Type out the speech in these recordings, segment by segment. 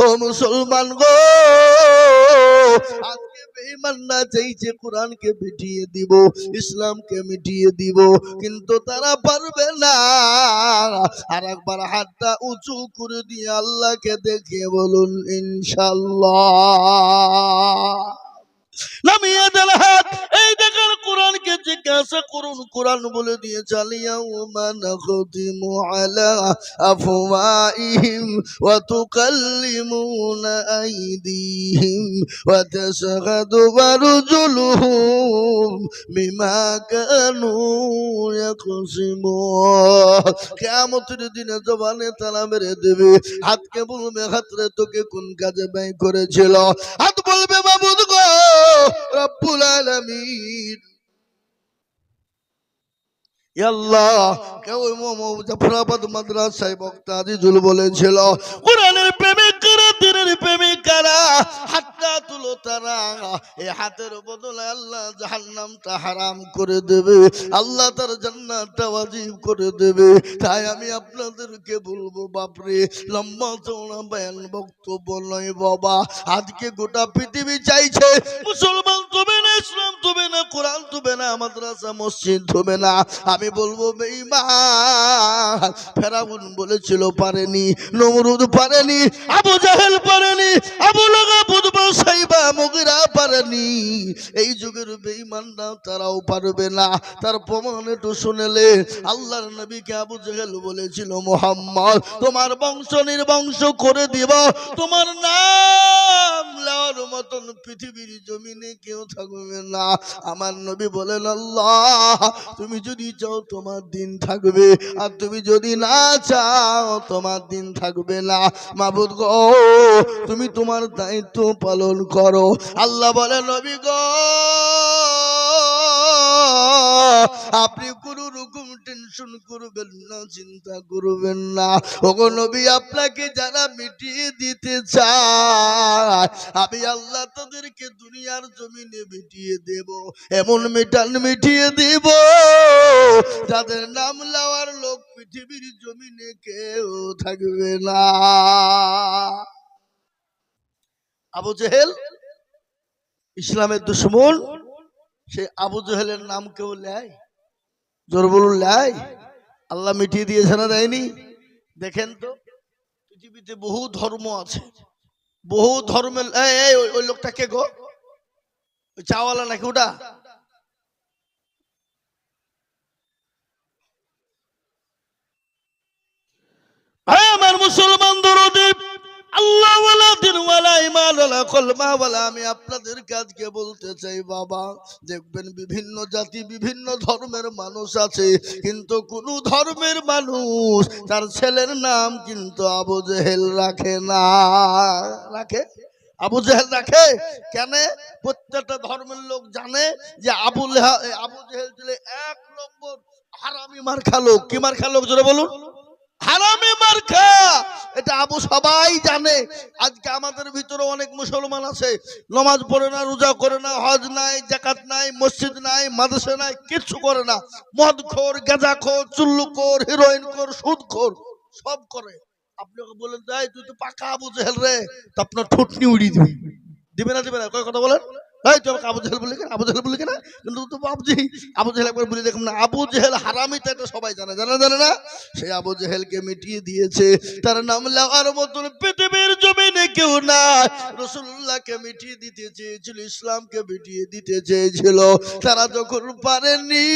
ও মুসলমান গো, আজকে বেঈমানরা চাইছে কোরআনকে মিটিয়ে দিব, ইসলামকে মিটিয়ে দিব, কিন্তু তারা পারবে না। আর একবার হাতটা উঁচু করে দিয়ে আল্লাহকে দেখিয়ে বলুন ইনশাআল্লাহ। নামিয়ে দেন হাত। এই দেখেন কোরআনকে জিজ্ঞাসা করুন, কোরআন বলে দিয়ে চালিয়া ওমান খতিমু আলা আফওয়াইহিম ওয়া তুকাল্লিমুনা আইদিহিম ওয়া তাশহাদু আরজুলুহুম বিমা কানু ইয়াকসিমুন। কিয়ামতের দিনে জবানে তালা মেরে দেবে, হাতকে বলবে হাতরে তোকে কোন কাজে ব্যয় করেছিল? হাত বলবে মাবুদ গো রব্বুল আলামিন, আল্লাহ কেউ মুজাফফরাবাদ মাদ্রাসায় বক্তা আজিজুল বলেছিল কোরআনের প্রেমিক কারা, দিনের প্রেমিক কারা, হাতটা তুলো তারা, এই হাতের বদলে আল্লাহ জাহান্নামটা হারাম করে দেবে, আল্লাহ তার জান্নাতটা ওয়াজিব করে দেবে। তাই আমি আপনাদেরকে বলবো বাপরে, লম্বা চওড়া বয়ান বক্তব্য নয় বাবা। আজকে গোটা পৃথিবী চাইছে মুসলমান তবে না, ইসলাম তবে না, কোরআন তবে না, মাদ্রাসা মসজিদ তবে না। আমি বলবো বেঈমান, ফেরাউন বলেছিল পারেনি, নমরুদ পারেনি, আবু জাহেল পারেনি, আবু লাহাব, উতবা, সাইবা, মুগিরা পারেনি। এই যুগের বেঈমানরা তারাও পারবে না। তার প্রমাণ একটু শুনেলে, আল্লাহর নবীকে আবু জাহেল বলেছিল মুহাম্মদ তোমার বংশ নির্বংশ করে দিব, তোমার নাম নেওয়ার মতন পৃথিবীর জমিনে কেউ থাকবে না। আমার নবী বলেন আল্লাহ তুমি যদি চাও তোমার দিন থাকবে, আর তুমি যদি না চাও তোমার দিন থাকবে না। মাবুদ গো তুমি তোমার দায়িত্ব পালন করো। আল্লাহ বলে নবী গো আপনি কোন রকম টেনশন করবেন না, চিন্তা করবেন না। ওগো নবী আপনাকে যারা মিটিয়ে দিতে চায় আমি আল্লাহ তাদেরকে দুনিয়ার জমিনে মিটিয়ে দেব, এমন মিটিয়ে দেব যাদের নাম লওয়ার লোক পৃথিবীর জমিনে কেউ থাকবে না। আবু জেহেল ইসলামের দুশমন, সে আবু জেহেলের নাম কেউ লেয়? জোর বলুন লেয়? আল্লাহ মিটিয়ে দিয়েছে না দেয়নি? দেখেন তো পৃথিবীতে বহু ধর্ম আছে, বহু ধর্মের ওই লোকটা কে গো? ওই চাওয়ালা নাকি ওটা? আমার মুসলমান দরদি আল্লাহ ওয়ালা দিন ওয়ালা ঈমান ওয়ালা কলমা ওয়ালা, আমি আপনাদের কাজকে বলতে চাই বাবা, দেখবেন বিভিন্ন জাতি বিভিন্ন ধর্মের মানুষ আছে, কিন্তু কোন ধর্মের মানুষ তার ছেলের নাম কিন্তু আবু জেহেল রাখে না। রাখে? আবু জেহেল রাখে কেন? প্রত্যেকটা ধর্মের লোক জানে যে আবু জেহেল ছিল এক নম্বর হারামি মার্কা লোক। কি মার্কা লোক জোরে বলুন? হারামি মার্কা। এটা আবু সবাই জানে। আজকে আমাদের ভিতরে অনেক মুসলমান আছে নামাজ পড়ে না, রোজা করে না, হজ নাই, যাকাত নাই, মসজিদ নাই, মাদ্রাসা নাই, কিছু করে না, মদখোর, গাঁজাখোর, চুল্লুখোর, হিরোইনখোর, সুদখোর সব করে। আপনি ওকে বলেন যাই তুই তো পাকা আবু জেহেল রে, তো আপনার ঠুটনি উড়িয়ে দিবে। দিবে না দিবে না? কয় কথা বলেন? তুই আমাকে আবু জেহেল বলি কেন, আবু জেহেল বলি কেন? কিন্তু আবু জেহেল একবার বলে দেখুন না, আবু জেহেল হারামিটা এটা সবাই জানে, জানে না? সেই আবু জেহেলকে মিটিয়ে দিয়েছে, তার নাম লেওয়ার মতন পৃথিবীর জমিনে কেউ না। রাসূলুল্লাহকে মিটিয়ে দিতে চেয়েছিল, ইসলামকে মিটিয়ে দিতে চেয়েছিল, তারা যখন পারেনি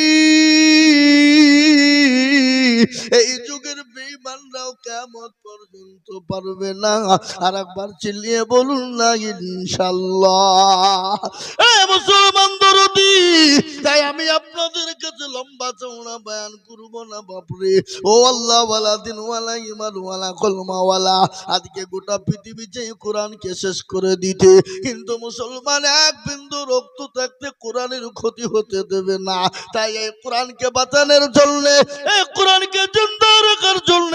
এই যুগের বেঈমানরাও কিয়ামত পর্যন্ত পারবে না। আর একবার চিল্লিয়ে বলুন না ইনশাআল্লাহ। মুসলমান দরদি, তাই আমি আপনাদের কাছে লম্বা চওড়া বয়ান করব না বাপরে। ও আল্লাহ ওয়ালা দিন ওয়ালা ঈমান ওয়ালা কলমা ওয়ালা, আজকে গোটা পৃথিবী চাই কোরআনকে শেষ করে দিতে, কিন্তু মুসলমান এক বিন্দু রক্ত থাকতে কোরআনের ক্ষতি হতে দেবে না। তাই এই কোরআনকে বাঁচানোর জন্য, এই কোরআনকে জিন্দা রাখার জন্য,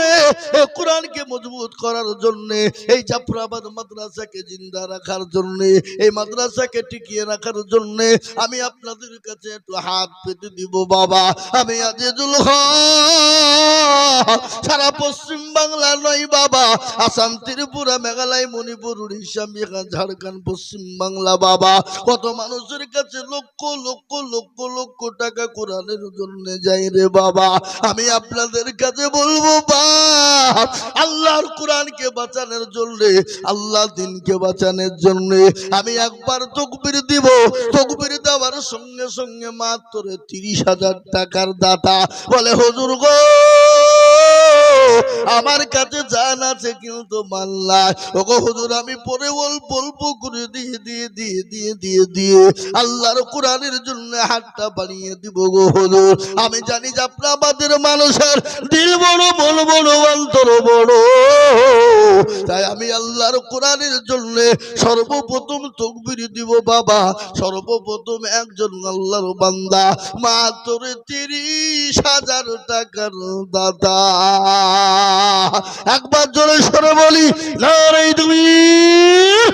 কোরআনকে মজবুত করার জন্য, এই জাফরাবাদ মাদ্রাসাকে জিন্দা রাখার জন্য, এই মাদ্রাসাকে টিকিয়ে রাখার জন্য আমি আপনাদের কাছে একটু হাত পেতে দিব বাবা। আমি আজিজুল হক সারা পশ্চিম বাংলা নয় বাবা, আসাম, ত্রিপুরা, মেঘালয়, মণিপুর, উড়িষ্যা, বিহার, ঝাড়খণ্ড, পশ্চিম বাংলা বাবা, কত মানুষের কাছে লক্ষ লক্ষ লক্ষ লক্ষ টাকা কোরআনের জন্য যাই রে বাবা। আমি আপনাদের কাছে বলবো বাপ, আল্লাহর কোরআনকে বাঁচানোর জন্য, আল্লাহ দিনকে বাঁচানোর জন্য আমি একবার তাকবীর দিব। তাকবীর দেওয়ার সঙ্গে সঙ্গে মাত্র 30,000 টাকার দাতা বলে হুজুর গো আমার কাছে জান আছে কিন্তু মাল্লা, ওগো হুজুর আমি পরে অল্প অল্প করে দিয়ে দিয়ে দিয়ে দিয়ে দিয়ে দিয়ে আল্লাহর কোরআনের জন্য হাতটা বাড়িয়ে দিব গো হুজুর। আমি জানি যে আপনাদের মানুষের দিল বড়, মন বড়, অন্তর বড়, তাই আমি আল্লাহর কোরআনের জন্য সর্বপ্রথম তাকবীর দিব বাবা। সর্বপ্রথম একজন আল্লাহর বান্দা মাত্র 30,000 টাকার দাতা, একবার জোরে সরে বলি নারে তাকবীর।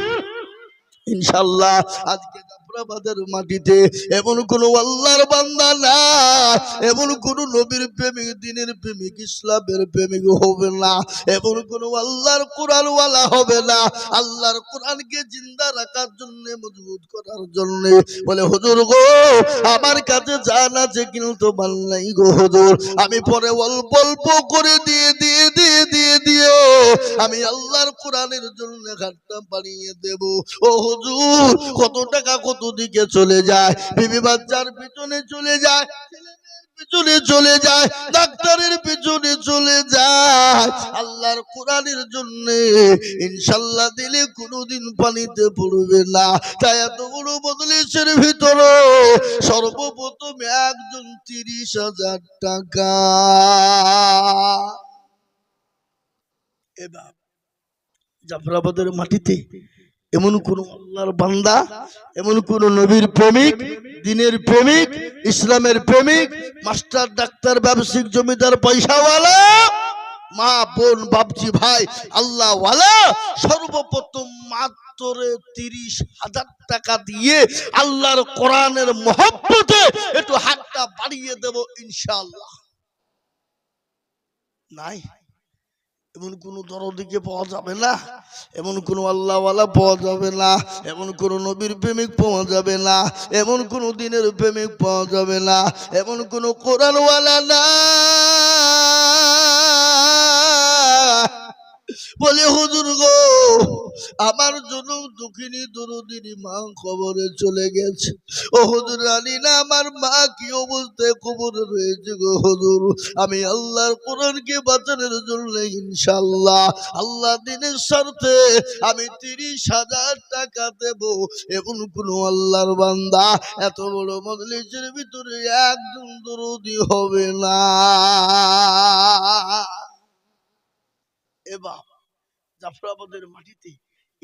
ইনশাআল্লাহ আজকে জাফরাবাদের মাটিতে এমন কোন আল্লাহর বান্দা না, এমন কোন নবীর প্রেমিক, দিনের প্রেমিক, ইসলামের প্রেমিক হবে না, এমন কোন আল্লাহর কোরআনওয়ালা হবে না। আল্লাহর কোরআনকে জিন্দা রাখার জন্য, মজবুত করার জন্য বলে হুজুর গো আমার কাছে জান আছে কিন্তু মাল নাই গো হুজুর, আমি পরে অল্প অল্প করে দিয়ে দিয়ে দিয়ে দিয়ে দিয়ে আমি আল্লাহর কোরআনের জন্য ঘাটটা বাড়িয়ে দেব। ও হুজুর কত টাকা কত দিকে চলে যায়, বিবি বাচ্চার পিছনে চলে যায়, পিছনে চলে যায়, ডাক্তারের পিছনে চলে যায়, আল্লাহর কোরআনের জন্য ইনশাআল্লাহ দিলে কোনোদিন পানিতে পড়বে না। তাই এত বড় মজলিসের ভিতরে সর্বপ্রথম একজন 30,000 টাকা। এবার জাফরাবাদের মাটিতে এমন কোন আল্লাহর বান্দা, এমন কোন নবীর প্রেমিক, দিনের প্রেমিক, ইসলামের প্রেমিক, মাস্টার, ডাক্তার, ব্যবসায়িক, জমিদার, পয়সাওয়ালা, মা, বোন, বাপজি, ভাই, আল্লাহ ওয়ালা সর্বপ্রথম মাত্র 30,000 টাকা দিয়ে আল্লাহর কোরআনের মহব্বতে একটু হাতটা বাড়িয়ে দেব ইনশাআল্লাহ। নাই এমন কোন দরদিকে পাওয়া যাবে না, এমন কোন আল্লাহওয়ালা পাওয়া যাবে না, এমন কোন নবীর প্রেমিক পাওয়া যাবে না, এমন কোন দিনের প্রেমিক পাওয়া যাবে না, এমন কোন কোরআনওয়ালা না বলে হুজুর গো আমার জন্য দুঃখিনী দরদির মা কবরে চলে গেছে, ও হুজুর জানি না আমার মা কি অবস্থায় কবরে রয়েছে গো হুজুর, আমি আল্লাহর কোরআনকে বাঁচানোর জন্য ইনশাআল্লাহ আল্লাহ দিনের স্বার্থে আমি 30,000 টাকা দেব। এমন কোন আল্লাহর বান্দা এত বড় মজলিসের ভিতরে একজন দরদি হবে না। এবার জাফরাবাদের মাটিতে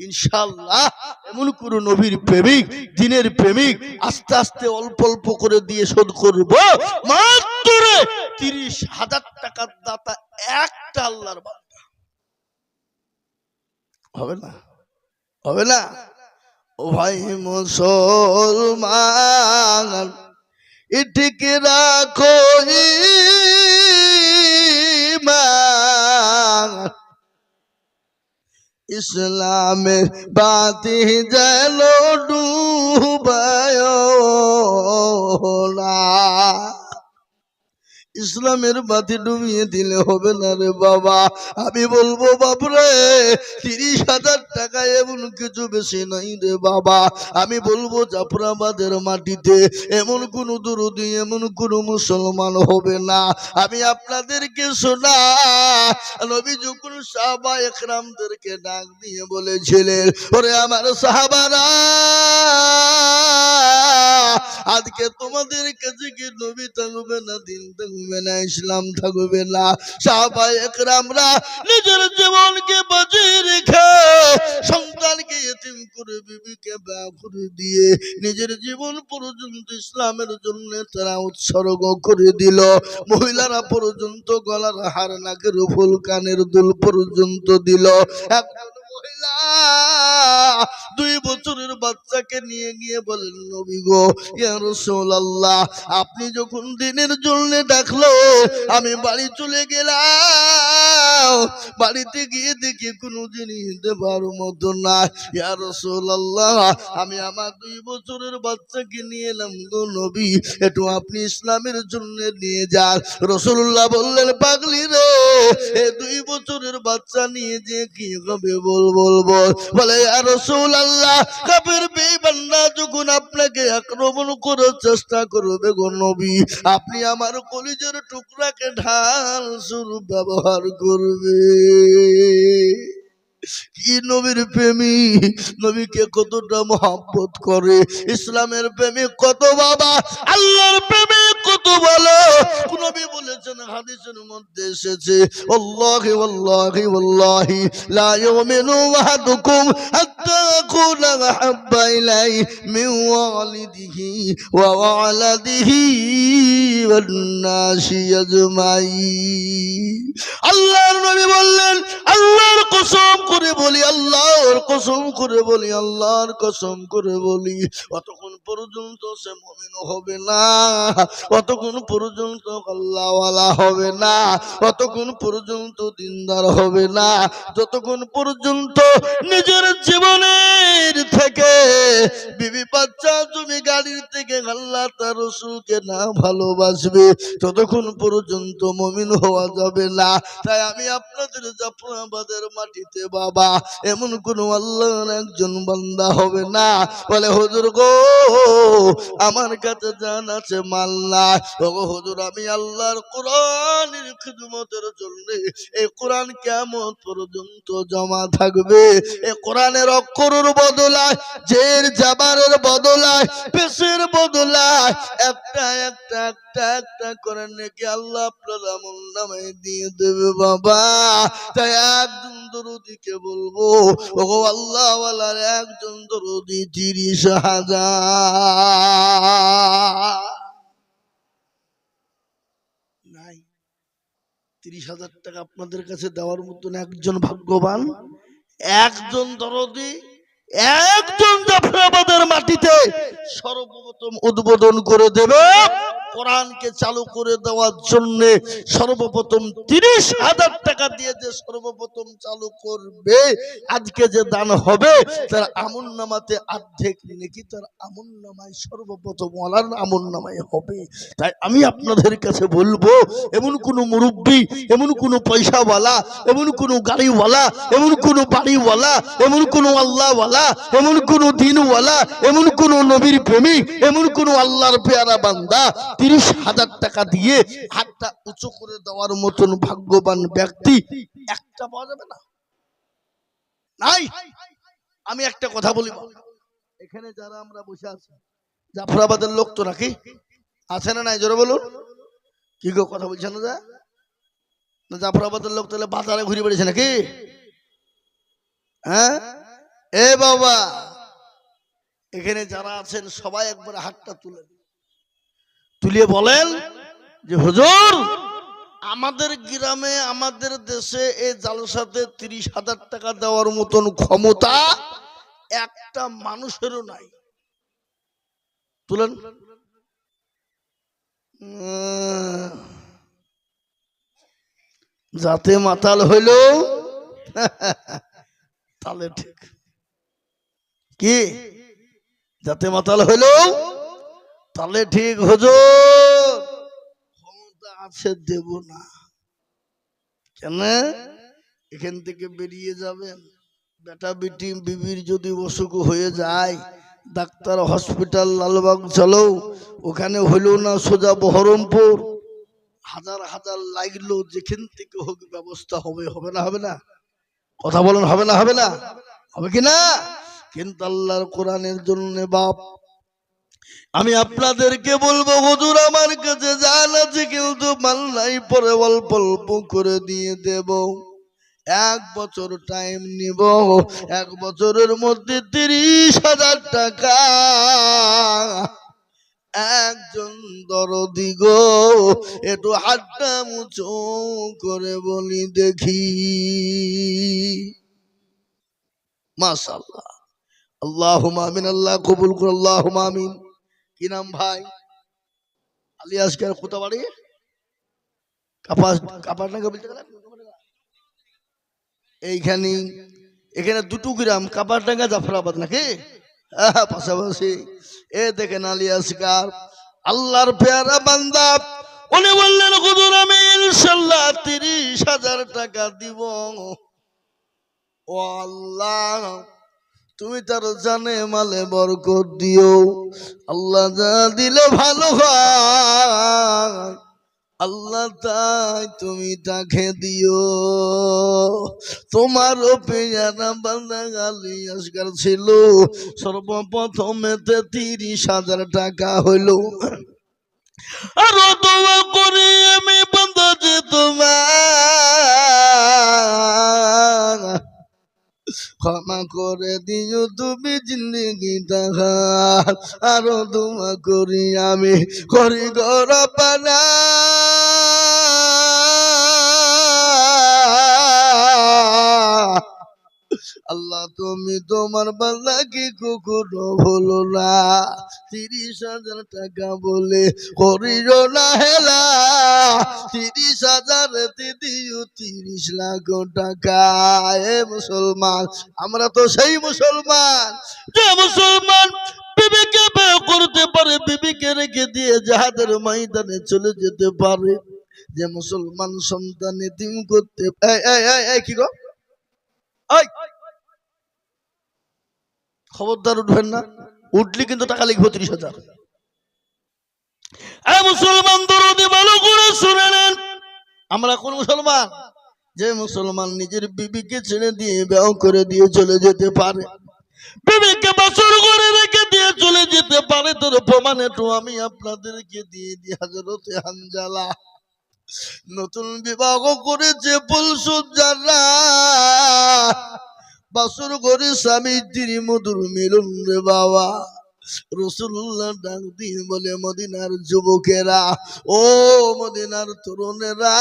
ইনশাআল্লাহ এমন কোন নবীর প্রেমিক, দিনের প্রেমিক আস্তে আস্তে অল্প অল্প করে দিয়ে শোধ করব মাত্র 30,000 টাকার দাতা একটা আল্লাহর বান্দা হবে না, হবে না। ও ভাই মুসলমান এটিকে রাখো ঈমান, ইসলামের বাতি যেন ডুবায় না, ইসলামের বাতি ডুবিয়ে দিলে হবে না রে বাবা। আমি বলবো বাপরে 30,000 টাকা এমন কিছু বেশি নাই রে বাবা। আমি বলবো জাফরাবাদের মাটিতে এমন কোন দরদি, এমন কোন মুসলমান হবে না। আমি আপনাদেরকে শোনা নবী যখন সাহাবা একরামদেরকে ডাক দিয়ে বলেছিলেন ওরে আমার সাহাবারা আজকে তোমাদের কাছে কি নবী থাকবে না, দিন থাকবে না, ইসলাম থাকবে না? সাহাবা একরামরা নিজের জীবনকে বাঁচিয়ে রেখে, সন্তানকে ইতিম করে, বিবিকে ব্যয় করে দিয়ে নিজের জীবন পর্যন্ত ইসলামের জন্য তারা উৎসর্গ করে দিল। মহিলারা পর্যন্ত গলার হার, নাকের ফুল, কানের দুল পর্যন্ত দিল। একজন মহিলা 2 বছরের বাচ্চাকে নিয়ে গিয়ে বলেন, নবী গো, ইয়া রাসূলুল্লাহ, আপনি যখন দিনের জন্য ডাকলো আমি বাড়ি চলে গেলাম, বাড়িতে গিয়ে দেখি কোনো জিনিস দেবার মতো না। ইয়া রাসূলুল্লাহ, আমি আমার 2 বছরের বাচ্চাকে নিয়ে এলাম গো নবী, একটু আপনি ইসলামের জন্য নিয়ে যান। রাসূলুল্লাহ বললেন, পাগলি রে, এই 2 বছরের বাচ্চা নিয়ে যে কি হবে বল। বলে, ইয়া রাসূলুল্লাহ, কাফের বেঈমানরা যখন আপনাকে আক্রমণ করার চেষ্টা করবে গো নবী, আপনি আমার কলিজার টুকরাকে ঢাল স্বরূপ ব্যবহার করবে। কি নবীর প্রেমিক, নবীকে কতটা মহব্বত করে, ইসলামের প্রেমিক কত বাবা, আল্লাহর প্রেমিক কত ভালো। নবী বলেছেন, হাদিসের মধ্যে এসেছে, আল্লাহি ওয়াল্লাহি ওয়াল্লাহি লা ইউমিনু আহাদুকুম হাত্তা আকুনা আহাব্বা ইলাইহি মিন ওয়ালিদিহি ওয়া ওয়ালাদিহি ওয়ান নাসি আজমাইন। আল্লাহর নবী বললেন, আল্লাহর কসম করে বলি, আল্লাহর কসম করে বলি, আল্লাহর কসম করে বলি, অতক্ষণ পর্যন্ত সে মুমিন হবে না, অতক্ষণ পর্যন্ত আল্লাহওয়ালা হবে না, অতক্ষণ পর্যন্ত দিনদার হবে না, যতক্ষণ পর্যন্ত নিজের জীবনের থেকে, বিবি বাচ্চা জমি গাড়ির থেকে আল্লাহ তার রাসূলকে না ভালোবাসবে, ততক্ষণ পর্যন্ত মুমিন হওয়া যাবে না। তাই আমি আপনাদের জাফরাবাদের মাটিতে বাবা এমন কোন আল্লাহর একজন বান্দা হবে না বলে, হুজুর গো, আমার কাছে জান আছে, মাল না। ও হুজুর, আমি আল্লাহর কোরআনের খিদমতের জন্য, এই কোরআন কিয়ামত পর্যন্ত জমা থাকবে। এই কোরআনের অক্ষরের বদলায়, জের জাবারের বদলায়, পেশের বদলায় একটা একটা একটা একটা করে নাকি আল্লাহ আপনার আমল নামায় দিয়ে দেবে বাবা। তাই একজন দরুদিকে বলবো, ও আল্লাহ ওয়ালার একজন দরুদি 30,000 নাই। 30,000 টাকা আপনাদের কাছে দেওয়ার মতন একজন ভাগ্যবান, একজন দরদি, একজন জাফরাবাদের মাটিতে সর্বপ্রথম উদ্বোধন করে দেবে, কোরআনকে চালু করে দেওয়ার জন্য সর্বপ্রথম 30,000 টাকা দিয়ে যে সর্বপ্রথম চালু করবে, আজকে যে দান হবে তার আমল নামাতে অর্ধেক নেকি তার আমল নামায় সর্বপ্রথম ওয়ালার আমল নামায় হবে। তাই আমি আপনাদের কাছে বলবো, এমন কোন মুরব্বী, এমন কোন পয়সাওয়ালা, এমন কোন গাড়িওয়ালা, এমন কোন বাড়িওয়ালা, এমন কোন আল্লাহওয়ালা, এমন কোন দিনওয়ালা, এমন কোন নবীর প্রেমিক, এমন কোন আল্লাহর পেয়ারা বান্দা 30,000 টাকা দিয়ে হাতটা উঁচু করে দেওয়ার মতন ভাগ্যবান ব্যক্তি একটা পাওয়া যাবে না, নাই। আমি একটা কথা বলি, এখানে যারা আমরা বসে আছি জাফরাবাদের লোক তো নাকি আছে না নাই? জোরে বলুন, কি গো কথা বলছেন না? জাফরাবাদের লোক তাহলে বাজারে ঘুরে বেড়েছে নাকি? হ্যাঁ, এ বাবা, এখানে যারা আছেন সবাই একবার হাতটা তুলিয়ে বলেন যে, হুজুর, আমাদের গ্রামে, আমাদের দেশে এই জালসাতে 30,000 টাকা দেওয়ার মতন ক্ষমতা একটা মানুষেরও নাই। তুলেন। যাতে মাতাল হইল তাহলে ঠিক, কি যাতে মাতাল হইল তাহলে ঠিক। হুজুর, ক্ষমতা আছে, দেব না কেন? এখান থেকে বেরিয়ে যাবেন, বেটা বেটি বিবির যদি অসুখ হয়ে যায়, ডাক্তার হসপিটাল লালবাগ চলো, ওখানে হইল না সোজা বহরমপুর, হাজার হাজার লাগলো, যেখান থেকে হোক ব্যবস্থা হবে। হবে না? হবে না? কথা বলেন, হবে না? হবে না? হবে কি না? কিন্তু আল্লাহর কোরআনের জন্য বাপ, আমি আপনাদেরকে বলবো, হুজুর আমার কাছে জান আছে কিন্তু মাল নাই, পরে অল্প অল্প করে দিয়ে দেব। 1 বছর টাইম নিব, 1 বছরের মধ্যে 30,000 টাকা। একজন দরদি গো, একটু হাতটা মুচো করে বলি দেখি। মাশাআল্লাহ, আল্লাহুম্মা আমিন, আল্লাহ কবুল করুন, আল্লাহুম্মা আমিন। কি নাম ভাই? আলিয়াসকার কোথা বাড়ি? কাপাস, কাপাস না বলতে গেলেন এইখানে, এখানে 2টো গ্রাম, কাপাসডাঙ্গা জাফরাবাদ নাকি? পাশাপাশি। এ দেখেন আলিয়াসকার আল্লাহর পেয়ারা বান্দা, উনি বললেন হুজুর আমি ইনশাআল্লাহ 30,000 টাকা দিব। ও আল্লাহ, তুমি তার জানে মালে বরকত দিও। আল্লাহ যা দিলে ভালো হয়, আল্লাহ তাই তুমি তাকে দিও। তোমারও পেয়ারা বান্দা আলিয়াসকার ছিল, সর্বপ্রথমেতে 30,000 টাকা হইল। আরো দোয়া করি আমি বান্দা যে তোমার ক্ষমা করে দিও তুমি জিন্দেগিটা। আরো দোয়া করি আমি করি গরা পানা, আল্লাহ তুমি তোমার বান্দাকে কখনো ভুলো না। 30,000 টাকা বলে করিও না হেলা, 30,000 দিদিও 30 লাখ টাকা। এ মুসলমান, আমরা তো সেই মুসলমান যে মুসলমান বিবিকে বিয়ে করতে পারে, বিবিকে রেখে দিয়ে জাহাদের ময়দানে চলে যেতে পারে, যে মুসলমান সন্তান এতিম করতে। কি গো, খবরদার উঠবেন না, উঠলি কিন্তু টাকা লিখবো 30,000। মুসলমান দরদি ভালো করে শুনে নেন, আমরা কোন মুসলমান? যে মুসলমান নিজের বিবিকে ছেড়ে দিয়ে বিয়ে করে দিয়ে চলে যেতে পারে, বিবিকে বাসর করে রেখে দিয়ে চলে যেতে পারে। তোর প্রমাণ একটু আমি আপনাদেরকে দিয়ে দিই। হযরতে হানজালা নতুন বিবাহ করেছে, ফুলসজ্জারা বাসর করে স্বামী স্ত্রী মধুর মিলন রে বাবা। রাসূলুল্লাহ ডাক দিয়ে বলে, মদিনার যুবকেরা, ও মদিনার তরুণেরা,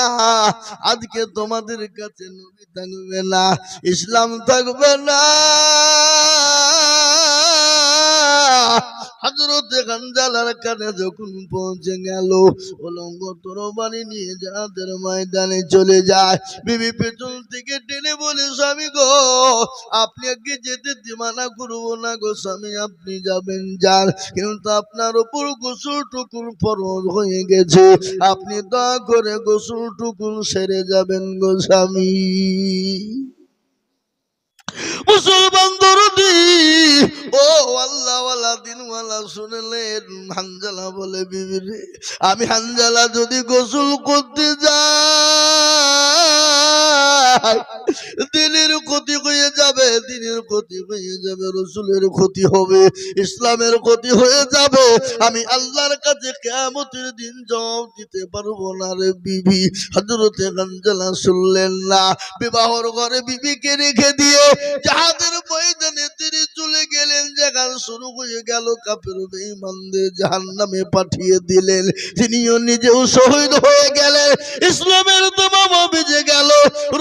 আজকে তোমাদের কাছে নবী থাকবে না, ইসলাম থাকবে না। হযরতে হানজালার কানে যখন পৌঁছে গেল, উলঙ্গ তরবারি নিয়ে জাহাদের ময়দানে চলে যায়। বিবি পেছন থেকে টেনে বলে, স্বামী গো, আপনি আগে যেতে মানা করবো না গো স্বামী, আপনি যাবেন যান, কিন্তু আপনার উপর গোসল টুকুন ফরজ হয়ে গেছে, আপনি দয়া করে গোসল টুকুন সেরে যাবেন গো স্বামী। মুসলমান দরদি, ও আল্লাহওয়ালা দিনওয়ালা শুনলেন। হানজালা বলে, বিবি রে, আমি হানজালা যদি গোসল করতে যাই, দিনের ক্ষতি হয়ে যাবে, দিনের ক্ষতি হয়ে যাবে, রসুলের ক্ষতি হবে, ইসলামের ক্ষতি হয়ে যাবে, আমি আল্লাহর কাছে কিয়ামতের দিন জবাব দিতে পারবো না রে বিবি। হযরতে হানজালা শুনলেন না, বিবাহর ঘরে বিবিকে রেখে দিয়ে জাহাদের ময়দানে তিনি চলে গেলেন। জাহান শুরু হয়ে গেল, কাফের বেঈমানদের জাহান্নামে পাঠিয়ে দিলেন, তিনিও নিজেও শহীদ হয়ে গেলেন, ইসলামের তামামা ভিজে গেল।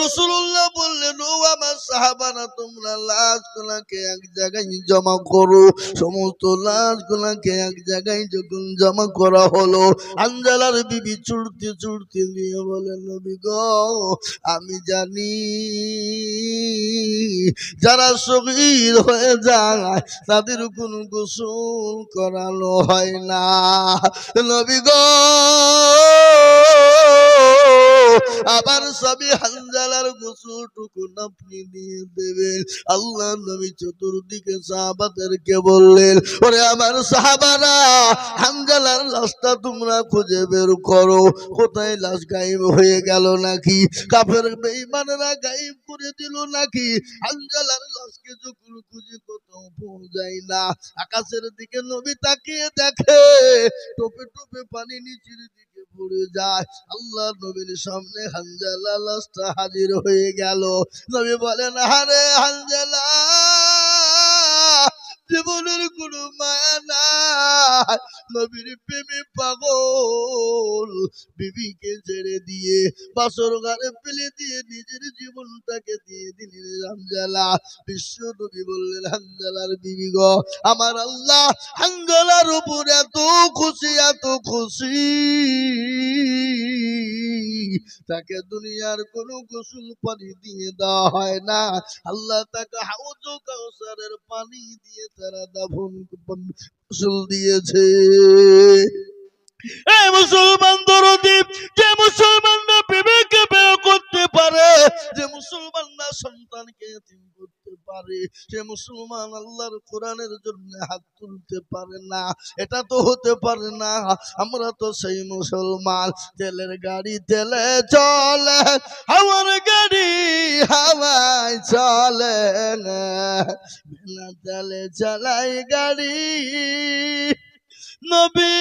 রাসূলুল্লাহ বললেন, ও আমার সাহাবারা, তোমরা লাশগুলোকে এক জায়গায় জমা করো। সমস্ত লাশগুলোকে এক জায়গায় যখন জমা করা হলো, হানজালার বিবি ছুটতে ছুটতে গিয়ে বলেন, নবী গো, আমি জানি যারা শহীদ হয়ে যায় তাদের কোনো গোসল করানো হয় না। নবী গো, আবার স্বামী হানজালার গোসল টুকুন আপনি দিয়ে দেবেন। আল্লাহ নবী চতুর্দিকে সাহাবাদেরকে বললেন, ওরে আমার সাহাবারা, হানজালার লাশটা তোমরা খুঁজে বের করো, কোথায় লাশ গায়েব হয়ে গেল নাকি, কাফের বেঈমানরা গায়েব করে দিল নাকি। হানজালার লাশকে যখন খুঁজে কোথাও পাওয়া যায় না, আকাশের দিকে নবী তাকিয়ে দেখে টোপে টোপে পানি নিচের দিকে পড়ে যায়। আল্লাহ নবীর সামনে হানজালা লাশটা হাজির হয়ে গেল। নবী বলেন, আরে হানজালা, জীবনের কোনো মায়া নাই। নবীর প্রেমে পাগল, বিবিকে ছেড়ে দিয়ে বাসর ঘরে ফেলে দিয়ে নিজের জীবনটাকে দিয়ে দিলেন হানজালা। বিশ্ব নবী বললেন, হানজালার বিবি গো, আমার আল্লাহ হানজালার উপর এত খুশি, এত খুশি, তাকে দুনিয়ার কোন গোসল পানি দিয়ে দেওয়া হয় না। আল্লাহ তাকে হাউজ কাউসারের পানি দিয়ে তারা দাফন গোসল দিয়েছে। এই মুসলমান দরদি, যে মুসলমানরা বিবেকে ব্যয় করতে পারে, যে মুসলমানরা সন্তানকে এতিম করতে পারে, সে মুসলমান আল্লাহর কোরআনের জন্য হাত তুলতে পারে না। এটা তো হতে পারে না। আমরা তো সেই মুসলমান, তেলের গাড়ি তেলে চলে, আমার গাড়ি হাওয়ায় চলে, বিনা তেলে চালাই গাড়ি। নবী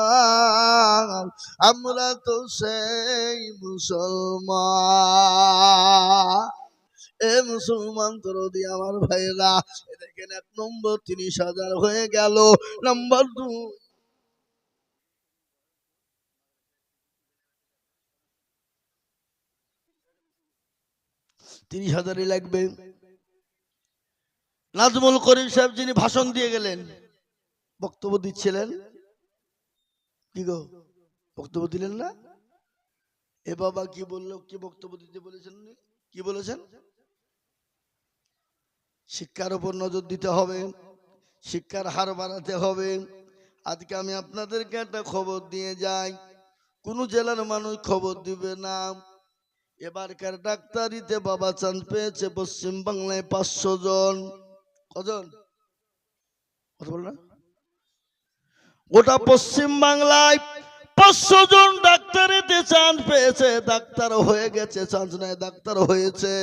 সুলাইমান, আমরা তো সেই মুসলমান। এ মুসলমান দরদি আমার ভাইরা, দেখেন 1 নম্বর 30,000 হয়ে গেল। নম্বর 2, 30,000ই লাগবে। নাজমুল করিম সাহেব যিনি ভাষণ দিয়ে গেলেন, বক্তব্য দিচ্ছিলেন, কি গো বক্তব্য দিলেন না? এ বাবা কি বললো, কি বক্তব্য দিতে বলেছেন? কি বলেছেন? শিক্ষার উপর নজর দিতে হবে, শিক্ষার হার বাড়াতে হবে। আজকে আমি আপনাদেরকে একটা খবর দিয়ে যাই, কোন জেলার মানুষ খবর দিবে না। এবারকার ডাক্তারিতে বাবা চান্স পেয়েছে পশ্চিম বাংলায় 500 জন। কজন? কথা বল না। গোটা পশ্চিম বাংলায় 500 জন ডাক্তারিতে চান্স পেয়েছে, ডাক্তার হয়ে গেছে, চান্স নাই ডাক্তার হয়েছে।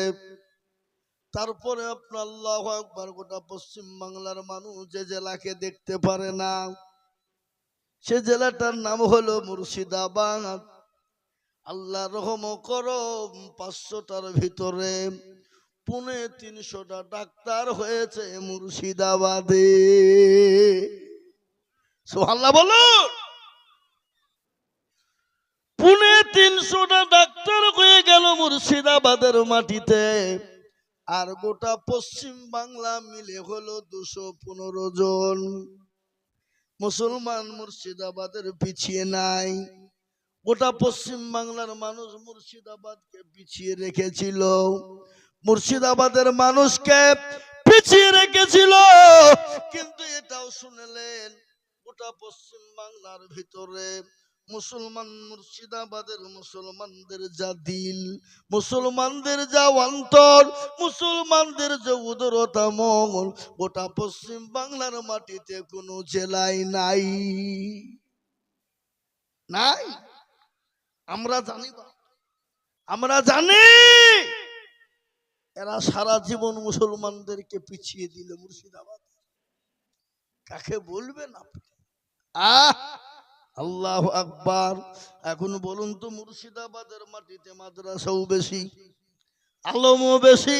তারপরে আপনার আল্লাহু আকবার, গোটা পশ্চিম বাংলার মানুষ যে জেলাকে দেখতে পারে না, সে জেলাটার নাম হলো মুর্শিদাবাদ। আল্লাহ রহম করো, 500টার ভিতরে 350টা ডাক্তার হয়েছে মুর্শিদাবাদে। সুবহানাল্লাহ বলুন। 350টা ডাক্তার হয়ে গেল মুর্শিদাবাদের মাটিতে। আর গোটা পশ্চিম বাংলা মিলে হলো 215 জন। মুসলমান মুর্শিদাবাদের পিছিয়ে নাই। গোটা পশ্চিম বাংলার মানুষ মুর্শিদাবাদকে পিছিয়ে রেখেছিল, মুর্শিদাবাদের মানুষকে পিছিয়ে রেখেছিল। কিন্তু এটাও শুনলেন, গোটা পশ্চিম বাংলার ভিতরে মুসলমান, মুর্শিদাবাদের মুসলমানদের যা দিল, মুসলমানদের যা অন্তর, মুসলমানদের যে উদারতা মন, গোটা পশ্চিম বাংলার মাটিতে কোনো জেলায় নাই, নাই। আমরা জানি, আমরা জানি এরা সারা জীবন মুসলমানদেরকে পিছিয়ে দিল মুর্শিদাবাদ। কাকে বলবেন আপনি? আল্লাহু আকবার। এখন বলুন তো, মুর্শিদাবাদের মাটিতে মাদ্রাসাও বেশি, আলেমও বেশি,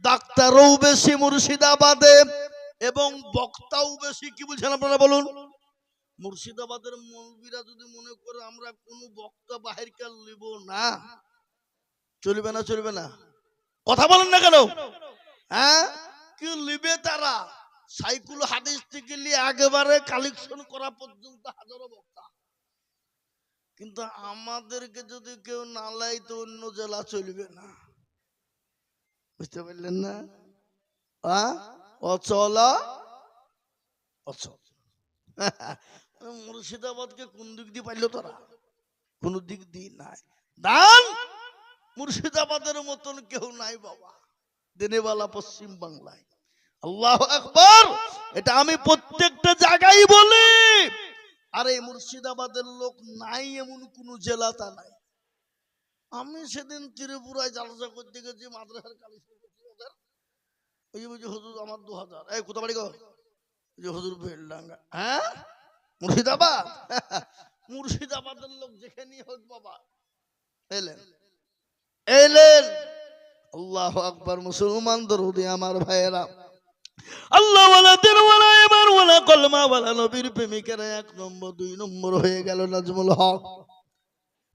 ডাক্তারও বেশি মুর্শিদাবাদে, এবং বক্তাও বেশি। কি বলছেন আপনারা বলুন? মুর্শিদাবাদের মৌলবীরা যদি মনে করে আমরা কোন বক্তা বাহিরকার নিব না, চলবে না, চলবে না। কথা বলেন না কেন? হ্যাঁ, কি লিবে তারা? সাইকুল হাদিস থেকে নিয়ে একেবারে কালেকশন করা পর্যন্ত হাজারো বক্তা। কিন্তু আমাদেরকে যদি কেউ না লাই তো অন্য জেলা চলবে না। বুঝতে পারলেন না? অচল অচল। মুর্শিদাবাদকে কোন দিক দিয়ে পাইলো তারা? কোন দিক দিয়ে নাই। দান মুর্শিদাবাদের মতন কেউ নাই বাবা দিনেওয়ালা পশ্চিম বাংলায়। আল্লাহু আকবার। এটা আমি প্রত্যেকটা জায়গায় বলি। আর এই মুর্শিদাবাদের লোক নাই এমন কোন জেলা তা নাই। আমি সেদিন ত্রিপুরায় জালসা করতে গেছি, মাদ্রাসার কালেকশন করছি, ওই যে হুজুর আমার 2000। এই কোথা বাড়ি গো? যে হুজুর বেলডাঙ্গা, হ্যাঁ মুর্শিদাবাদ। মুর্শিদাবাদের লোক যেখানেই হোক বাবা এলেন এলেন। আল্লাহু আকবার। মুসলমান দরুদি আমার ভাইয়েরা, আল্লাহ ওয়ালা দিন ওয়ালা ইমান ওয়ালা কলমা ওয়ালা নবীর প্রেমিকেরা 1 নম্বর 2 নম্বর হয়ে গেল নাজমুল হক।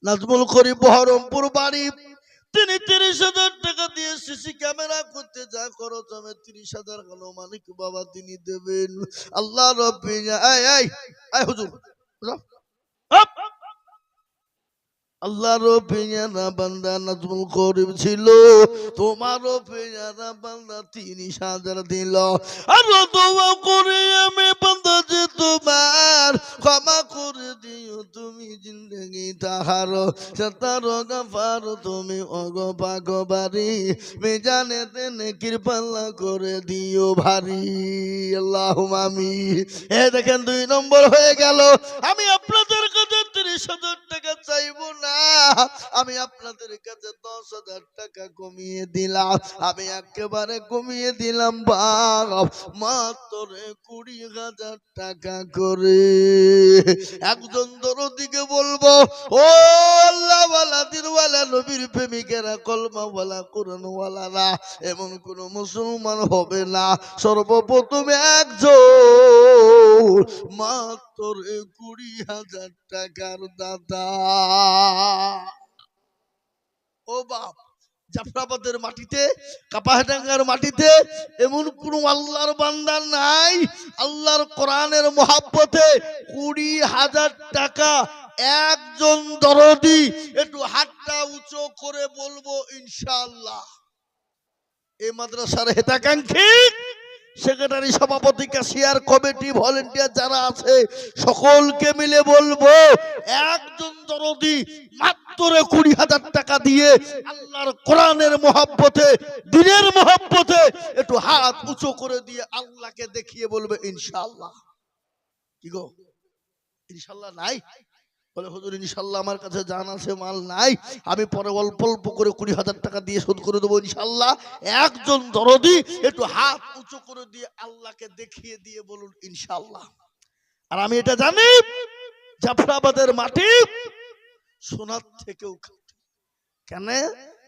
নাজমুল করিম বহরমপুর বাড়ি। তিনি 30,000 টাকা দিয়ে সিসি ক্যামেরা করতে যা খরচ হবে 30,000 হলো মালিক বাবা তিনি দেবেন। আল্লাহ রব্বিল এই হুজুর আপ! আল্লাহর পেয়ারা বান্দা নাজমুল করিম ছিল, তোমারও পেয়ারা বান্দা 30,000 দিল। আর দোয়া করে আমি বান্দা যে তোমার ক্ষমা করে দিও তুমি জিন্দগি তাহার সাতার গাফার তুমি অগপাগবারি মেজানে তেনে কৃপাল্লা করে দিও ভারী। আল্লাহুম্মা আমিন। এ দেখেন 2 নম্বর হয়ে গেল। আমি আপনাদের কাছে 30,000 টাকা চাইবো না, আমি আপনাদের কাছে 10,000 টাকা কমিয়ে দিলাম। আমি একেবারে কমিয়ে দিলাম বাপ, মাত্র 20,000 টাকা করে। একজন দরদিকে বলবো, ও আল্লাহ ওয়ালা দিনওয়ালা নবীর প্রেমিকেরা কলমা ওয়ালা কোরআন ওয়ালারা এমন কোন মুসলমান হবে না, সর্বপ্রথম একজন মাত্র 20,000 টাকার দাতা। ও বাপ, জাফরাবাদের মাটিতে কাপাহাডাঙ্গার মাটিতে এমন কোন আল্লাহর বান্দা নাই আল্লাহর কোরআনের মহব্বতে 20,000 টাকা একজন দরদি। একটু হাতটা উঁচু করে বলবো ইনশাআল্লাহ। এই মাদ্রাসার হিতাকাঙ্ক্ষী সেক্রেটারি, সভাপতি, ক্যাশিয়ার, কমিটি, ভলেন্টিয়ার যারা আছে সকলকে মিলে বলবো একজন দরদি মাত্র 20,000 টাকা দিয়ে আল্লাহর কোরআনের মহব্বতে দ্বীনের মহব্বতে একটু হাত উঁচু করে দিয়ে আল্লাহকে দেখিয়ে বলবে ইনশাআল্লাহ। কি গো ইনশাআল্লাহ নাই? বলে হুজুর ইনশাআল্লাহ আমার কাছে জান আছে, মাল নাই, আমি পরে অল্প অল্প করে 20,000 টাকা দিয়ে শোধ করে দেবো ইনশাআল্লাহ। একজন দরদি একটু হাত উঁচু করে দিয়ে আল্লাহকে দেখিয়ে দিয়ে বলুন ইনশাআল্লাহ। আর আমি এটা জানি জাফরাবাদের মাটি সোনার থেকেও খাঁটি। কেন?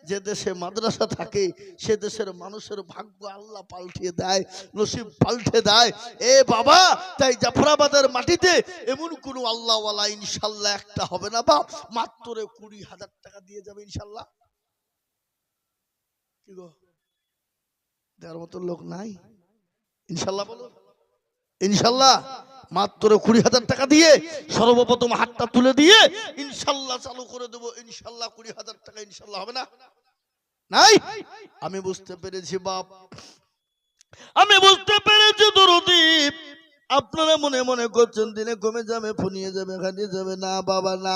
যে দেশে মাদ্রাসা থাকে সে দেশের মানুষের ভাগ্য আল্লাহ পাল্টিয়ে দেয়, নসিব পাল্টে দেয়। এ বাবা, তাই জাফরাবাদের মাটিতে এমন কোন আল্লাহওয়ালা ইনশাআল্লাহ একটা হবে না বাপ, মাত্র 20,000 টাকা দিয়ে যাবে ইনশাআল্লাহ। কি গো দেওয়ার মতো লোক নাই? ইনশাআল্লাহ বলো ইনশাআল্লাহ। মাত্র 20,000 টাকা দিয়ে সর্বপ্রথম হাতটা তুলে দিয়ে ইনশাআল্লাহ চালু করে দেবো ইনশাআল্লাহ। 20,000 টাকা ইনশাআল্লাহ হবে না? নাই? আমি বুঝতে পেরেছি বাপ, আমি বুঝতে পেরেছি দরদি। আপনারা মনে মনে করছেন দিনে কমে যাবে, ফুনিয়ে যাবে, খানিয়ে যাবে। না বাবা না,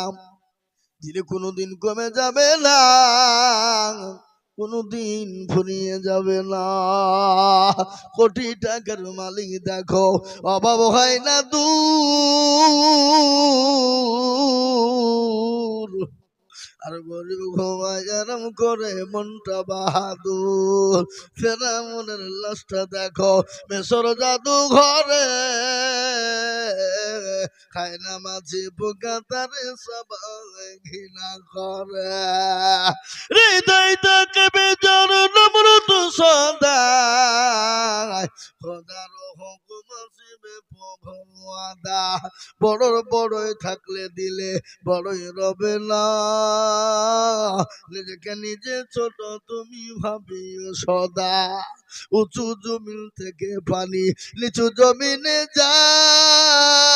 দিনে কোনোদিন কমে যাবে না, কোনদিন ফুরিয়ে যাবে না। কোটি টাকার মালিক দেখো অভাব হয় না দূর, আর গরিব ঘুমায় আরাম করে মনটা বাহাদুর। ফেরাউনের লাশটা দেখো মেসর জাদু ঘরে, খায় না মাঝে পোকা তারে সবাই ঘৃণা করে। হৃদয় তাকে বেজার নমরুদ সদায়, খোদার হুকুম আসিবে প্রভুয়াদা। বড় বড়ই থাকলে দিলে বড়ই রবে না, নিজেকে নিজে ছোট তুমি ভাবিও সদা। উঁচু জমিন থেকে পানি নিচু জমিনে যায়,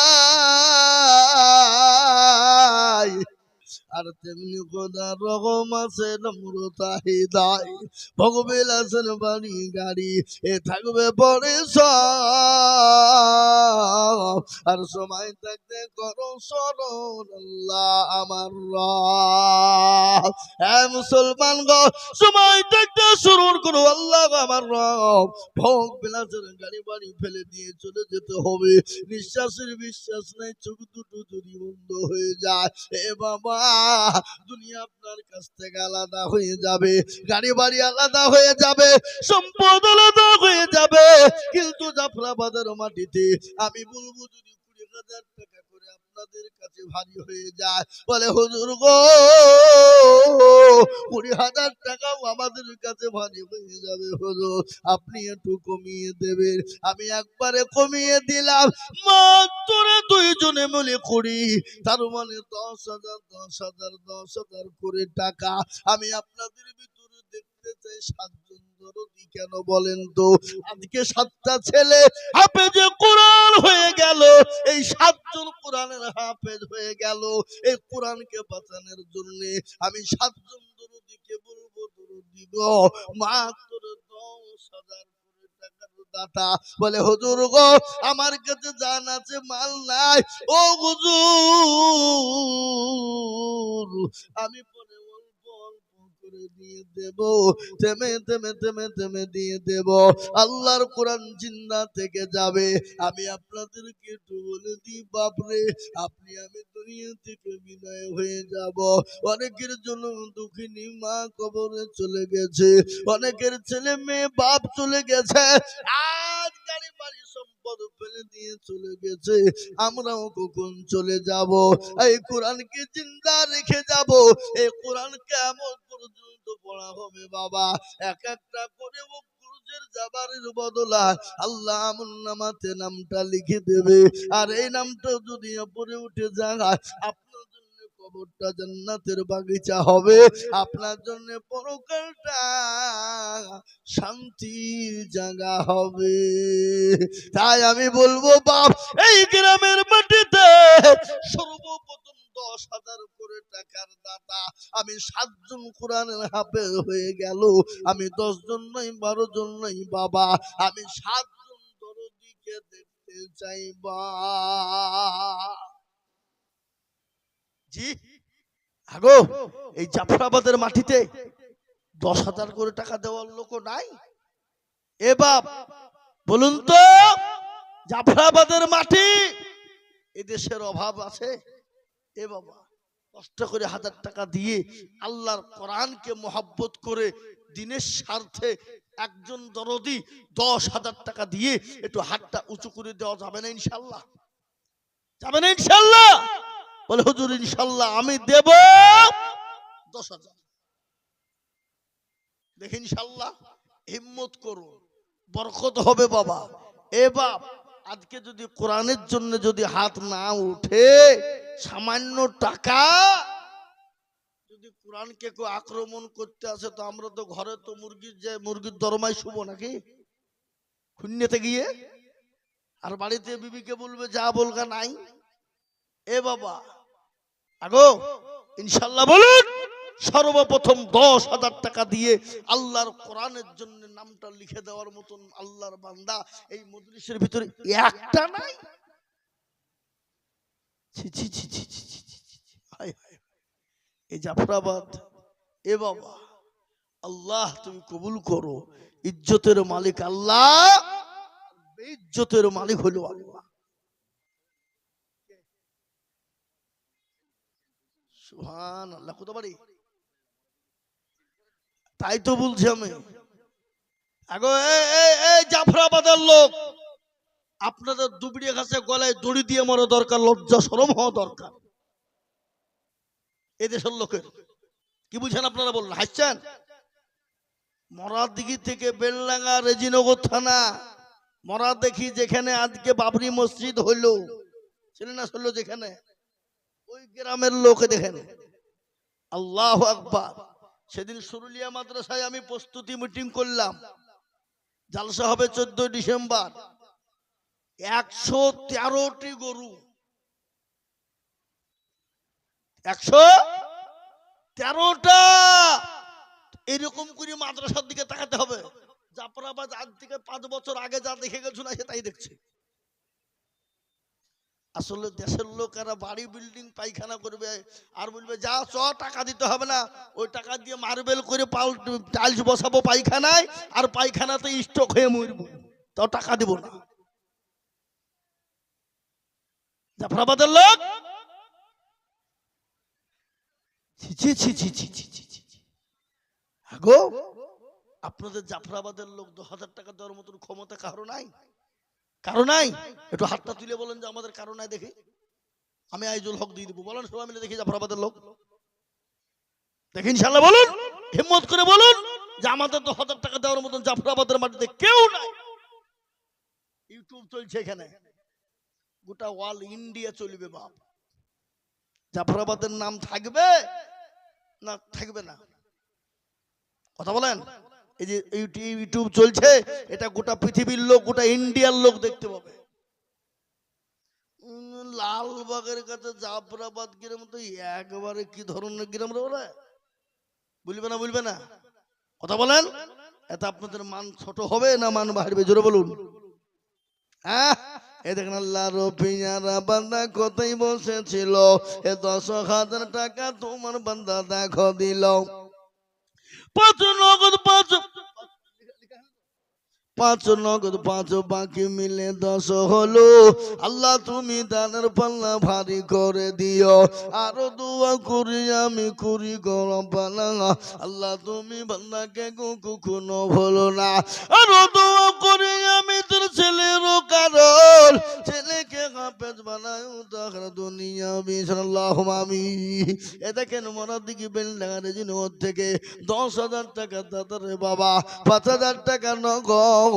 আর তেমনি খোদার রহম আছে নম্রতা হৃদয়। ভগবেল আছেন বাড়ি গাড়ি এ থাকবে পরে সব, আর সময় থাকতে করো স্মরণ আল্লাহ আমার রব। হ্যাঁ মুসলমান গো, সময় থাকতে স্মরণ করো আল্লাহ আমার রব। ভোগ বিলাসের গাড়ি বাড়ি ফেলে দিয়ে চলে যেতে হবে, নিঃশ্বাসের বিশ্বাস নাই, চোখ দুটো যদি বন্ধ হয়ে যায় এ বাবা দুনিয়া আপনার কাছ থেকে আলাদা হয়ে যাবে, গাড়ি বাড়ি আলাদা হয়ে যাবে, সম্পদ আলাদা হয়ে যাবে, কিন্তু জাফরাবাদের মাটিতে আমি বলবো যদি 20,000 টাকা করে আপনাদের কাছে ভারী হয়ে যায়, বলে হুজুর গো 20,000 টাকাও আমাদের কাছে ভারী হয়ে যাবে হুজুর, আপনি একটু কমিয়ে দেবেন। আমি একবারে কমিয়ে দিলাম, মাত্র 2 জনে মিলে করি, তার মানে 10,000 10,000 10,000 করে টাকা। আমি আপনাদের ভিতরে দেখতে চাই 7 জন দরদি, কেন বলেন তো? আজকে 7টা ছেলে হাফেজে কোরআন হয়ে গেল, এই 7 জন কোরআনের হাফেজ হয়ে গেল। এই কোরআনকে বাঁচানোর জন্য আমি 7 জন দরদিকে বলবো, দরদি গো মাত্র 10,000 করে টাকার দাতা। বলে হুজুর গো আমার কাছে জান আছে মাল নাই, ও হুজুর আমি পরে অল্প অল্প করে দিয়ে দেব, থেমে থেমে থেমে থেমে দিয়ে দেব, আল্লাহর কোরআন জিন্দা থেকে যাবে। আমি আপনাদেরকে একটু বলে দিই বাপরে, আপনি আমি দুনিয়া থেকে বিদায় হয়ে যাব। অনেকের জন্য দুঃখিনী মা কবরে চলে গেছে, অনেকের ছেলে মেয়ে বাপ চলে গেছে, আজ গাড়ি বাড়ি সম্পদ ফেলে দিয়ে চলে গেছে, আমরাও কখন চলে যাব? এই কোরআনকে জিন্দা রেখে যাব, এই কোরআন কিয়ামত পর্যন্ত পড়া হবে বাবা। এক একটা করে গুরুজের জাবারের বদলা আল্লাহ আমুন্নামাতে নামটা লিখে দেবে, আর এই নামটা যদি উপরে উঠে যায় আপনার জন্য কবরটা জান্নাতের বাগিচা হবে, আপনার জন্য পরকালটা শান্তির জায়গা হবে। তাই আমি বলবো বাপ, এই গ্রামের মাটিতে সর্বপ্রথম 10,000 করে টাকার দাতা আমি 7 জন কোরআনের হাফেজ হয়ে গেল, আমি 10 জন নই 12 জন নই বাবা, আমি 7 জন দরদিকে দেখতে চাই বা জি। আগো এই জাফরাবাদের মাটিতে 10,000 করে টাকা দেওয়ার লোক নাই? এ বাপ বলুন তো, জাফরাবাদের মাটি এদেশের অভাব আছে? এ বাবা কষ্ট করে 1000 টাকা দিয়ে আল্লাহর কোরআনকে মহব্বত করে দিনের স্বার্থে একজন দরদি 10,000 টাকা দিয়ে একটু হাতটা উঁচু করে দেওয়া যাবে না ইনশাল্লাহ? যাবে না ইনশাল্লাহ? বলে হুজুর ইনশাল্লাহ আমি দেব 10,000। দেখি ইনশাল্লাহ, হিম্মত করুন, বরকত হবে বাবা। এ বাপ আজকে যদি কোরআনের জন্য যদি হাত না উঠে, সামান্য টাকা যদি কোরআনকে কেউ আক্রমণ করতে আসে, তো আমরা তো ঘরে তো মুরগির দরমাই শুভ নাকি খুন্নেতে গিয়ে, আর বাড়িতে বিবিকে বলবে যা বলগা নাই। এ বাবা আগো ইনশাল্লাহ বলুন, সর্বপ্রথম 10,000 টাকা দিয়ে আল্লাহর কোরআনের জন্য নামটা লিখে দেওয়ার মতন আল্লাহর বান্দা এই মজলিসের ভিতরে একটা নাই। এই জাফরাবাদ, এ বাবা আল্লাহ তুমি কবুল করো, ইজ্জতের মালিক আল্লাহ, ইজ্জতের মালিক হলো আল্লাহ। সুবহানাল্লাহ। কত বাড়ি? তাই তো বলছি আমি। আগো এই জাফরাবাদের লোক, আপনাদের দুবড়িয়া ঘাসে গলায় দড়ি দিয়ে মরা দরকার, লজ্জা শরম হওয়া দরকার এদেশের লোকের। কি বুঝছেন আপনারা? বললেন হাসছেন। মরাদিঘি থেকে বেলডাঙ্গা রেজিনগর থানা মরা দেখি যেখানে আজকে বাবরি মসজিদ হইলো, ছিল না হলো যেখানে, ওই গ্রামের লোক দেখেন। আল্লাহু আকবার। সেদিন সুরুলিয়া মাদ্রাসায় আমি প্রস্তুতি মিটিং করলাম, জালসা হবে 14 ডিসেম্বর। 113টি গরু, 113টা। এরকম করে মাদ্রাসার দিকে তাকাতে হবে। জাফরাবাদ আজ থেকে 5 বছর আগে যা দেখে গেছো না, সে তাই দেখছে। আসলে দেশের লোকেরা বাড়ি বিল্ডিং পায়খানা করবে আর বলবে যা চ টাকা দিতে হবে না, ওই টাকা দিয়ে মার্বেল করে টাইলস বসাবো পায়খানায়, আর পায়খানাতে স্টক হয়ে মরবো, তাও টাকা দিব না। জাফরাবাদের লোক ছি ছি ছি ছি ছি ছি ছি ছি ছি। গো, আপনাদের জাফরাবাদের লোক 10,000 টাকা দেওয়ার মতন ক্ষমতা কারো নাই? কারো নাই? একটু হাতটা তুলে বলেন যে আমাদের কারো নাই দেখি। আমি আইজুল হক দিয়ে দিব। বলেন সবাই মিলে দেখি জাফরাবাদের লোক দেখি ইনশাআল্লাহ বলুন, হিম্মত করে বলুন যে আমাদের 10,000 টাকা দেওয়ার মতন জাফরাবাদের মাটিতে কেউ নাই। ইউটিউব চলছে এখানে, গোটা ওয়াল ইন্ডিয়া চলবে বাপ। জাফরাবাদের নাম থাকবে না থাকবে না? কথা বলেন। এই যে ইউটিউব চলছে, এটা গোটা পৃথিবীর লোক, গোটা ইন্ডিয়ার লোক দেখতে পাবে। লালবাগের কাছে জাফরাবাদ গ্রাম তো একবারে কি ধরনের গ্রাম রে বলে, বুঝবে না বুঝবে না? কথা বলেন। এত আপনাদের মান ছোট হবে না মান বাড়বে? জোরে বলুন। হ্যাঁ, এই দেখেন আল্লাহর পিয়ারা বান্দা কোথায় বসেছিল, এ 10,000 টাকা তোমার বান্দা দেখো দিল। 5 নগদ 5 নগদ 5 বাকি মিলে 10 হলো। আল্লাহ তুমি দানের পাল্লা ভারী করে দিও। আরো দোয়া করি আমি করি গরম পালা, আল্লাহ তুমি বান্দাকে কখনো ভুলো না। আরো দোয়া করি আমি তোর ছেলেরও কারণ, ছেলেকে হাফেজ বানায় তার দুনিয়া বিশাল্লাহু আমিন। এ দেখেন মরার দিকে বেলডাঙ্গার জিনোর থেকে 10,000 টাকা দাদারে বাবা, 5,000 টাকা নগদ,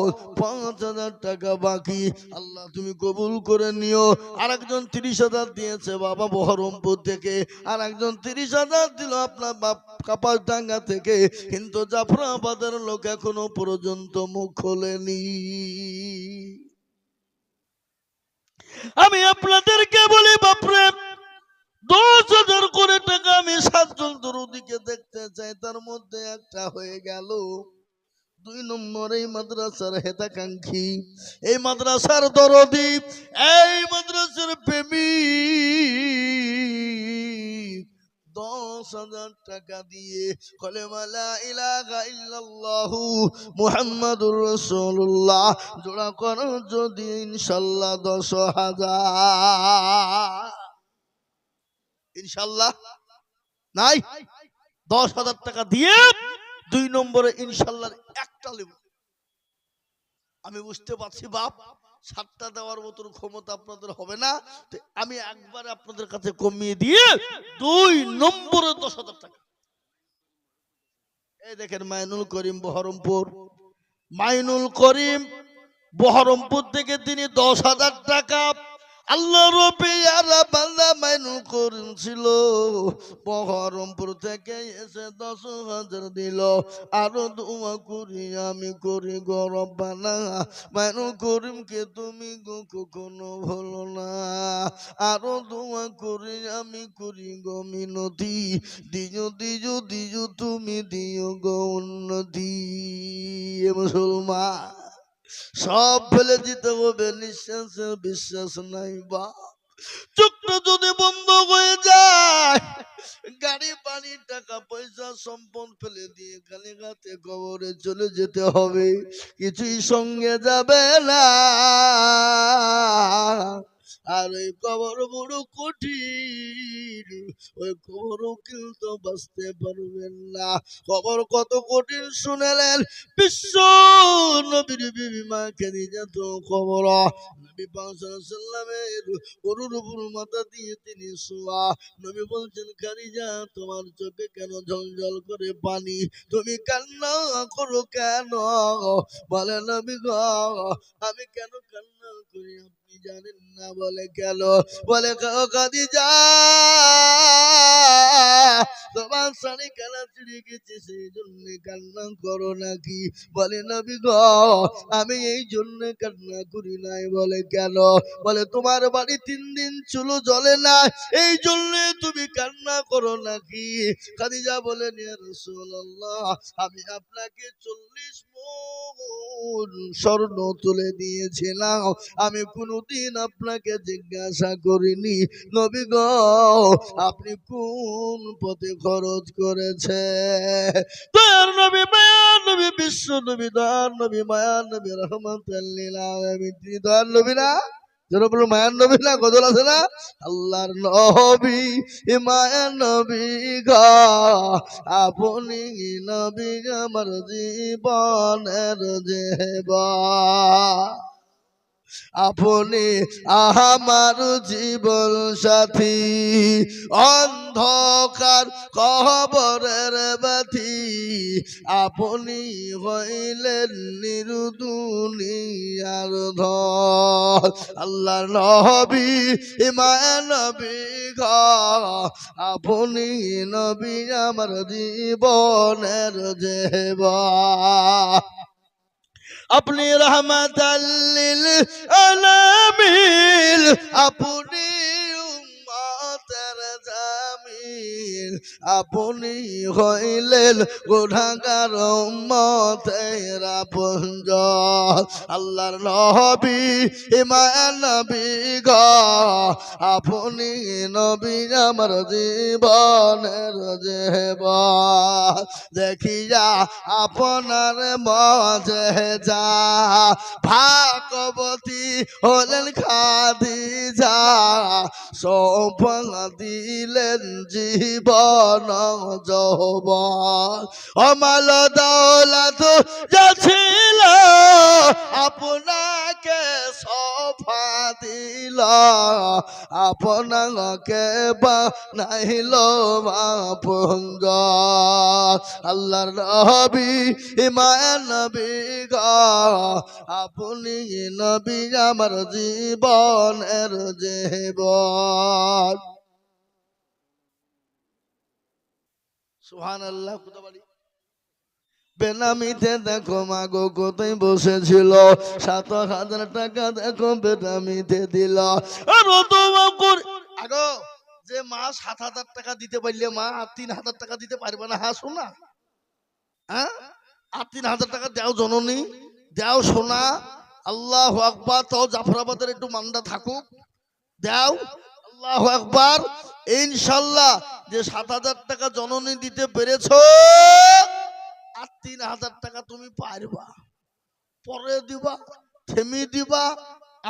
5,000 টাকা বাকি। আল্লাহ তুমি কবুল করে নিও। আর একজন 30,000 দিয়েছে বাবা বহরমপুর থেকে, আর একজন 30,000 দিল আপনার বাপ কাপাসডাঙ্গা থেকে, কিন্তু জাফরাবাদের লোক এখনো পর্যন্ত মুখ খোলেনি। আমি আপনাদেরকে বলি বাপরে, 10,000 করে টাকা আমি 7 জন দরুদিকে দেখতে চাই, তার মধ্যে একটা হয়ে গেল। 2 নম্বর এই মাদ্রাসার হেতাকাঙ্ক্ষী, এই মাদ্রাসার দরদি, এই মাদ্রাসার প্রেমিক 10,000 টাকা দিয়ে কলেমা লা ইলাহা ইল্লাল্লাহু মুহাম্মাদুর রাসূলুল্লাহ জোড়া করো যদি ইনশাআল্লাহ 10,000। ইনশাআল্লাহ নাই? 10,000 টাকা দিয়ে 2 নম্বরে ইনশাআল্লাহ একটা লেব। আমি বুঝতে পারছি বাপ, 7টা দেওয়ার মতন ক্ষমতা আপনাদের হবে না, তো আমি একবার আপনাদের কাছে কমিয়ে দিয়ে 2 নম্বরে 10,000 টাকা। এই দেখেন মাইনুল করিম বহরমপুর, মাইনুল করিম বহরমপুর থেকে তিনি 10,000 টাকা, আল্লাহ রবিয়ারা বান্দা মাইনুল করিম ছিল বহরমপুর থেকে এসে 10,000 দিল। আরো দোয়া করি আমি করি গরব বানা, মাইনুল করিমকে তুমি কখনো ভুলো না। আরো দোয়া করি আমি করি গো মিনতি, দিও দিও দিও তুমি দিও গো উন্নতি। মুসলমান সব ফেলে দিতে হবে, নিঃশ্বাসে বিশ্বাস নাই বা, চোখটা যদি বন্ধ হয়ে যায়, গাড়ি বাড়ি টাকা পয়সা সম্পদ ফেলে দিয়ে খালি হাতে কবরে চলে যেতে হবে, কিছুই সঙ্গে যাবে না। আর ওই কবর বড় কঠিন, ওই কবরও কিন্তু বাঁচতে পারবেন না। কবর কত কঠিন শুনেলেন, বিশ্ব নবীর বিবি মা খাদিজা তো কবর, নবী পাক সাল্লাল্লাহু আলাইহি সাল্লামের গরুর উপর মাথা দিয়ে তিনি শোয়া। নবী বলছেন খাদিজা তোমার চোখে কেন ঝলঝল করে পানি, তুমি কান্না করো কেন? বলে নবী গো আমি কেন কান্না করি আপনি জানেন না? বলে কেন? বলে খাদিজা তোমার শাড়ি কালা ছিঁড়ে গেছে সেই জন্য কান্না করো নাকি? বলে নবী গো আমি এই জন্য কান্না করি নাই। বলে কেন? বলে তোমার বাড়ি 3 দিন চুলো জ্বলে না এই জন্য তুমি কান্না করো নাকি? খাদিজা বলেন ইয়া রাসূলুল্লাহ আমি আপনাকে 40 মণ স্বর্ণ তুলে দিয়েছিলাম, আমি কোনদিন আপনাকে জিজ্ঞাসা করিনি নবী গো আপনি কোন পথে খরচ করেছে। দয়ার নবী মায়ার নবী বিশ্ব নবী দয়ার নবী মায়ার নবী রহমাতুল লিল আলামিন, তিনি দয়ার নবী না? যেন বলো মায়ার নবী না, গজল আছে না, আল্লাহর নবী মায়ার নবী গো, আপনি নবী আমার জীবনের জেবা, আপনি আমার জীবন সাথী, অন্ধকার কবরের বাতি, আপনি হইলেন নিরুদুনিয়ার ধন, আল্লাহর নবী মায়ার নবী গো, আপনি নবী আমার জীবনের জেবা, আপনি রহমাতাল লিল আলামিন, আপনি উম্মতের জামিল, আপনি হইলেন গুনাহগার উম্মতের আপনজন, আল্লাহর নবী মায়ার নবী গো, আপনি নবী আমার জীবনের জীবন, দেখিয়া আপনার মাঝে যা ভাগবতী হলেন খাদিজা, সৌভাগ দিলেন জীবন যৌবন, অমাল দৌলত যা ছিল আপনাকে সফা দিল, আপনাকে বানাইল আপনজন, আল্লাহর নবী মায়ার নবী গো, আপনি নবী আমার জীবনের জীবন। সুবহানাল্লাহ। বেনামিতে দেখো মাগো কোথায় বসেছিল, 7,000 টাকা দেখো বেনামিতে দিল, আর আগো যে মা 7,000 টাকা দিতে পারলে মা আর 3,000 টাকা দিতে পারবে না, হ্যাঁ শোনা, হ্যাঁ আর 3,000 টাকা দেও জননী, দেও সোনা, আল্লাহু আকবার, তাও জাফরাবাদের একটু মান্দা থাকুক, দেও, আল্লাহু আকবার, ইনশাআল্লাহ যে 7,000 টাকা জননী দিতে পেরেছো, আর 3,000 টাকা তুমি পারবা, পরে দিবা, থেমে দিবা,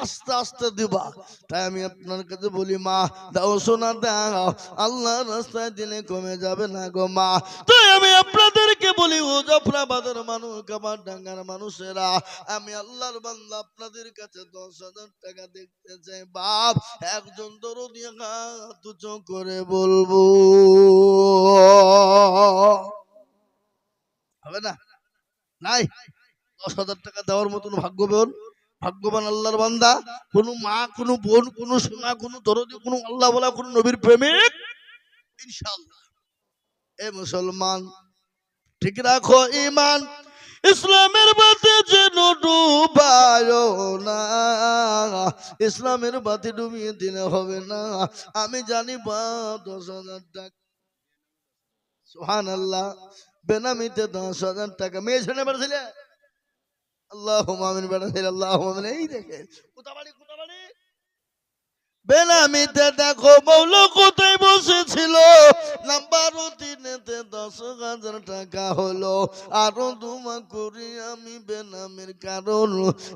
আস্তে আস্তে দিবা। তাই আমি আপনার কাছে বলি মা দাও সোনা দাও, আল্লাহর রাস্তায় দিলে কমে যাবে না গো মা। তাই আমি আপনাদেরকে বলি ও জাফরাবাদের মানুষ, কামারডাঙ্গার মানুষেরা, আমি আল্লাহর বান্দা আপনাদের কাছে 10,000 টাকা দেখতে চাই বাপ, একজন দরদি হাত উঁচু করে বলবো, হবে না? নাই 10,000 টাকা দেওয়ার মতন ভাগ্যবান আল্লাহর বান্দা কোন মা, কোন বোন, কোন সোনা, কোন দরদি, কোন আল্লাহ বলা, কোন নবীর প্রেমিক ইনশাআল্লাহ। এ মুসলমান ঠিক রাখো ঈমান, ইসলামের বাতি যেন ডুবায় না, ইসলামের বাতি ডুবিয়ে দিলে হবে না। আমি জানি বা 10,000 টাকা, সুবহানাল্লাহ, বেনামিতে 10,000 টাকা মেয়ে ছেলে বেড়েছিলে, আল্লাহুম্মা আমিন বেড়েছিল, আল্লাহুম্মা আমিন। এই দেখেন কোথাবাড়ি বেনামিতে দেখো মৌলা কোথায় বসেছিল, নাম্বার 3-তে 10,000 টাকা হলো, আরো দুমা করি আমি বেনামের কারণ,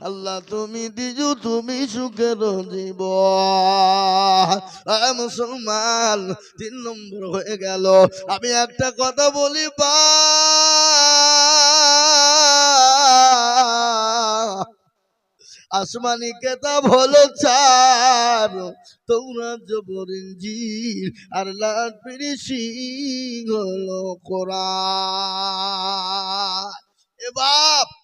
আল্লাহ তুমি দিজু তুমি সুখের জীবন। মুসলমান 3 নম্বর হয়ে গেল। আমি একটা কথা বলি বা, আসমানি কেতাব হলো 4, তৌরাত জবর ইনজিল আর লাল পিরিসিং হলো কোরআন। এ বাপ